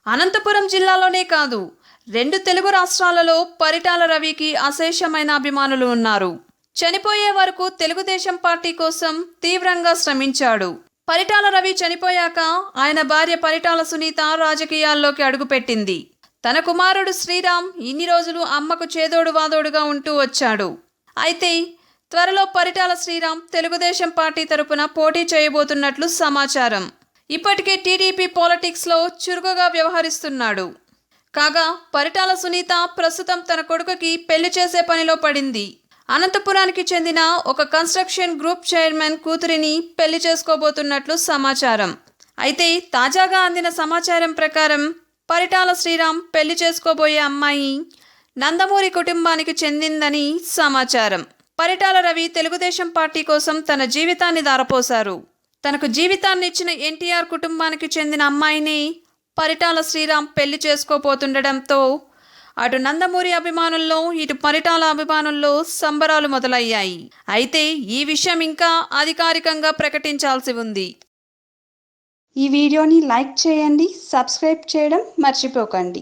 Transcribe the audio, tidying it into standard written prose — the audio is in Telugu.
అనంతపురం జిల్లాలోనే కాదు, 2 తెలుగు రాష్ట్రాలలో పరిటాల రవికి అశేషమైన అభిమానులు ఉన్నారు. చనిపోయే వరకు తెలుగుదేశం పార్టీ కోసం తీవ్రంగా శ్రమించాడు. పరిటాల రవి చనిపోయాక ఆయన భార్య పరిటాల సునీత రాజకీయాల్లోకి అడుగుపెట్టింది. తన కుమారుడు శ్రీరామ్ ఇన్ని రోజులు అమ్మకు చేదోడు వాదోడుగా ఉంటూ వచ్చాడు. అయితే త్వరలో పరిటాల శ్రీరామ్ తెలుగుదేశం పార్టీ తరపున పోటీ చేయబోతున్నట్లు సమాచారం. ఇప్పటికే టీడీపీ పాలిటిక్స్లో చురుకుగా వ్యవహరిస్తున్నాడు. కాగా పరిటాల సునీత ప్రస్తుతం తన కొడుకుకి పెళ్లి చేసే పనిలో పడింది. అనంతపురానికి చెందిన ఒక కన్స్ట్రక్షన్ గ్రూప్ చైర్మన్ కూతురిని పెళ్లి చేసుకోబోతున్నట్లు సమాచారం. అయితే తాజాగా అందిన సమాచారం ప్రకారం పరిటాల శ్రీరామ్ పెళ్లి చేసుకోబోయే అమ్మాయి నందమూరి కుటుంబానికి చెందిందని సమాచారం. పరిటాల రవి తెలుగుదేశం పార్టీ కోసం తన జీవితాన్ని ధారపోశారు. తనకు జీవితాన్ని ఇచ్చిన ఎన్టీఆర్ కుటుంబానికి చెందిన అమ్మాయిని పరిటాల శ్రీరామ్ పెళ్లి చేసుకోబోతుండడంతో అటు నందమూరి అభిమానుల్లో ఇటు పరిటాల అభిమానుల్లో సంబరాలు మొదలయ్యాయి. అయితే ఈ విషయం ఇంకా అధికారికంగా ప్రకటించాల్సి ఉంది. ఈ వీడియోని లైక్ చేయండి, సబ్స్క్రైబ్ చేయడం మర్చిపోకండి.